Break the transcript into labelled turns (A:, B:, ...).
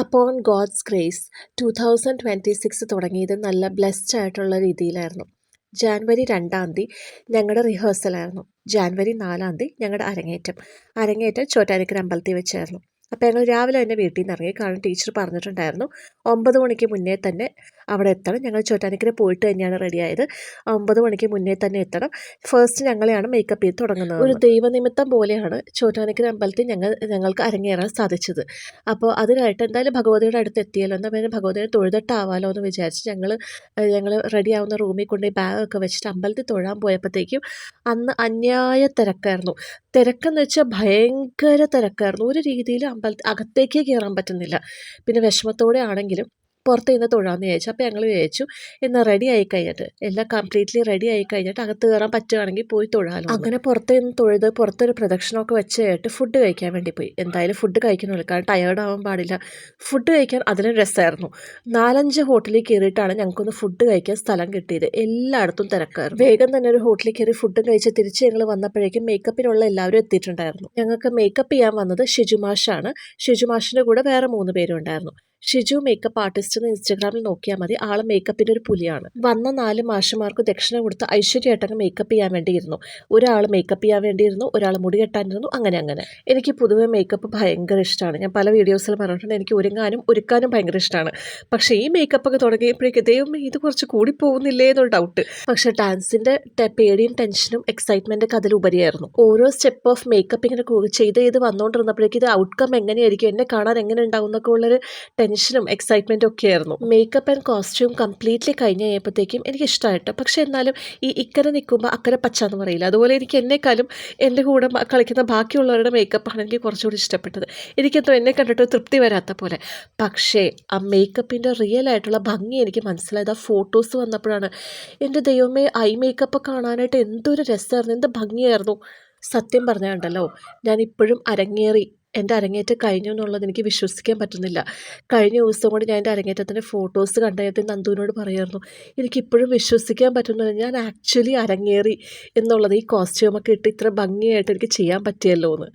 A: Upon God's grace 2026 തുടങ്ങിയത് നല്ല blessed ആയിട്ടുള്ള രീതിയിലായിരുന്നു. ജാനുവരി 2-ാം തീയതി ഞങ്ങളുടെ റിഹേഴ്സലായിരുന്നു. ജാനുവരി 4-ാം തീയതി ഞങ്ങളുടെ അരങ്ങേറ്റം ചോറ്റാനിക്കര അമ്പലത്തിൽ വെച്ചായിരുന്നു. അപ്പോൾ ഞങ്ങൾ രാവിലെ തന്നെ വീട്ടിൽ നിന്ന് ഇറങ്ങി. കാരണം ടീച്ചർ പറഞ്ഞിട്ടുണ്ടായിരുന്നു 9 മണിക്ക് മുന്നേ തന്നെ അവിടെ എത്തണം. ഞങ്ങൾ ചോറ്റാനിക്കര പോയിട്ട് തന്നെയാണ് റെഡിയായത്. 9 മണിക്ക് മുന്നേ തന്നെ എത്തണം. ഫസ്റ്റ് ഞങ്ങളെയാണ് മേക്കപ്പ് ചെയ്ത് തുടങ്ങുന്നത്. ഒരു ദൈവനിമിത്തം പോലെയാണ് ചോറ്റാനിക്കര അമ്പലത്തിൽ ഞങ്ങൾക്ക് അരങ്ങേറാൻ സാധിച്ചത്. അപ്പോൾ അതിനായിട്ട് എന്തായാലും ഭഗവതിയുടെ അടുത്ത് എത്തിയല്ലോ, എന്നാൽ പിന്നെ ഭഗവതിയെ തൊഴുതിട്ടാവാലോ എന്ന് വിചാരിച്ച് ഞങ്ങൾ റെഡിയാവുന്ന റൂമിൽ കൊണ്ട് ബാഗൊക്കെ വെച്ചിട്ട് അമ്പലത്തിൽ തൊഴാൻ പോയപ്പോഴത്തേക്കും അന്ന് അന്യായ തിരക്കായിരുന്നു. തിരക്കെന്ന് വെച്ചാൽ ഭയങ്കര തിരക്കായിരുന്നു. ഒരു രീതിയിൽ അകത്തേക്കേ കയറാൻ പറ്റുന്നില്ല. പിന്നെ വിഷമത്തോടെ ആണെങ്കിലും പുറത്ത് നിന്ന് തൊഴാമെന്ന് വിചാരിച്ചു. അപ്പോൾ ഞങ്ങൾ വിചാരിച്ചു എന്നാൽ റെഡി ആയി കഴിഞ്ഞിട്ട് എല്ലാം കംപ്ലീറ്റ്ലി റെഡി ആയി കഴിഞ്ഞിട്ട് അകത്ത് കയറാൻ പറ്റുകയാണെങ്കിൽ പോയി തൊഴാലോ. അങ്ങനെ പുറത്ത് നിന്ന് തൊഴുത് പുറത്തൊരു പ്രദക്ഷിണമൊക്കെ വെച്ച് കഴിഞ്ഞിട്ട് ഫുഡ് കഴിക്കാൻ വേണ്ടി പോയി. എന്തായാലും ഫുഡ് കഴിക്കണമല്ലോ, കാരണം ടയേർഡ് ആവാൻ പാടില്ല. ഫുഡ് കഴിക്കാൻ അതിന് രസമായിരുന്നു. 4-5 ഹോട്ടലിൽ കയറിയിട്ടാണ് ഞങ്ങൾക്കൊന്ന് ഫുഡ് കഴിക്കാൻ സ്ഥലം കിട്ടിയത്. എല്ലായിടത്തും തിരക്കായിരുന്നു. വേഗം തന്നെ ഒരു ഹോട്ടലിൽ കയറി ഫുഡും കഴിച്ച് തിരിച്ച് ഞങ്ങൾ വന്നപ്പോഴേക്കും മേക്കപ്പിനുള്ള എല്ലാവരും എത്തിയിട്ടുണ്ടായിരുന്നു. ഞങ്ങൾക്ക് മേക്കപ്പ് ചെയ്യാൻ വന്നത് ഷിജുമാഷാണ്. ഷിജുമാഷിൻ്റെ കൂടെ വേറെ 3 പേരും ഉണ്ടായിരുന്നു. ഷിജു മേക്കപ്പ് ആർട്ടിസ്റ്റ് എന്ന് ഇൻസ്റ്റഗ്രാമിൽ നോക്കിയാൽ മതി. ആൾ മേക്കപ്പിൻ്റെ ഒരു പുലിയാണ്. വന്ന 4 മാഷുമാർക്ക് ദക്ഷിണ കൊടുത്ത് ഐശ്വര്യമായിട്ടങ്ങ് മേക്കപ്പ് ചെയ്യാൻ വേണ്ടിയിരുന്നു. ഒരാൾ മേക്കപ്പ് ചെയ്യാൻ വേണ്ടിയിരുന്നു, ഒരാൾ മുടി കെട്ടാനിരുന്നു. അങ്ങനെ എനിക്ക് പൊതുവെ മേക്കപ്പ് ഭയങ്കര ഇഷ്ടമാണ്. ഞാൻ പല വീഡിയോസിൽ പറഞ്ഞിട്ടുണ്ട് എനിക്ക് ഒരുക്കാനും ഭയങ്കര ഇഷ്ടമാണ്. പക്ഷേ ഈ മേക്കപ്പൊക്കെ തുടങ്ങിയപ്പോഴേക്ക് ദൈവമേ ഇത് കുറച്ച് കൂടി പോകുന്നില്ലേ എന്നൊരു ഡൗട്ട്. പക്ഷേ ഡാൻസിൻ്റെ പേടിയും ടെൻഷനും എക്സൈറ്റ്മെൻറ്റൊക്കെ അതിലുപരിയായിരുന്നു. ഓരോ സ്റ്റെപ്പ് ഓഫ് മേക്കപ്പ് ഇങ്ങനെ ചെയ്ത് വന്നുകൊണ്ടിരുന്നപ്പോഴേക്കും ഇത് ഔട്ട്കം എങ്ങനെയായിരിക്കും, എന്നെ കാണാൻ എങ്ങനെ ഉണ്ടാവും എന്നൊക്കെ ഉള്ളൊരു ടെൻഷനും എക്സൈറ്റ്മെൻറ്റും ഒക്കെ ആയിരുന്നു. മേക്കപ്പ് ആൻഡ് കോസ്റ്റ്യൂം കംപ്ലീറ്റ്ലി കഴിഞ്ഞ് കഴിയുമ്പോഴത്തേക്കും എനിക്ക് ഇഷ്ടമായിട്ട്. പക്ഷേ എന്നാലും ഈ ഇക്കരെ നിൽക്കുമ്പോൾ അക്കരെ പച്ച എന്ന് പറയില്ല, അതുപോലെ എനിക്ക് എന്നെക്കാളും എൻ്റെ കൂടെ കളിക്കുന്ന ബാക്കിയുള്ളവരുടെ മേക്കപ്പാണ് എനിക്ക് കുറച്ചുകൂടി ഇഷ്ടപ്പെട്ടത്. എനിക്കെന്തോ എന്നെ കണ്ടിട്ട് തൃപ്തി വരാത്ത പോലെ. പക്ഷേ ആ മേക്കപ്പിൻ്റെ റിയൽ ആയിട്ടുള്ള ഭംഗി എനിക്ക് മനസ്സിലായത് ആ ഫോട്ടോസ് വന്നപ്പോഴാണ്. എൻ്റെ ദൈവമേ, ഐ മേക്കപ്പ് കാണാനായിട്ട് എന്തൊരു രസമായിരുന്നു, എന്ത് ഭംഗിയായിരുന്നു. സത്യം പറഞ്ഞാണ്ടല്ലോ, ഞാനിപ്പോഴും എൻ്റെ അരങ്ങേറ്റം കഴിഞ്ഞു എന്നുള്ളത് എനിക്ക് വിശ്വസിക്കാൻ പറ്റുന്നില്ല. കഴിഞ്ഞ ദിവസം കൂടി ഞാൻ എൻ്റെ അരങ്ങേറ്റത്തിൻ്റെ ഫോട്ടോസ് കണ്ടതിന് നന്ദുവിനോട് പറയായിരുന്നു, എനിക്കിപ്പോഴും വിശ്വസിക്കാൻ പറ്റുന്നില്ല ഞാൻ ആക്ച്വലി അരങ്ങേറി എന്നുള്ളത്. ഈ കോസ്റ്റ്യൂമൊക്കെ ഇട്ട് ഇത്ര ഭംഗിയായിട്ട് എനിക്ക് ചെയ്യാൻ പറ്റിയല്ലോ എന്ന്.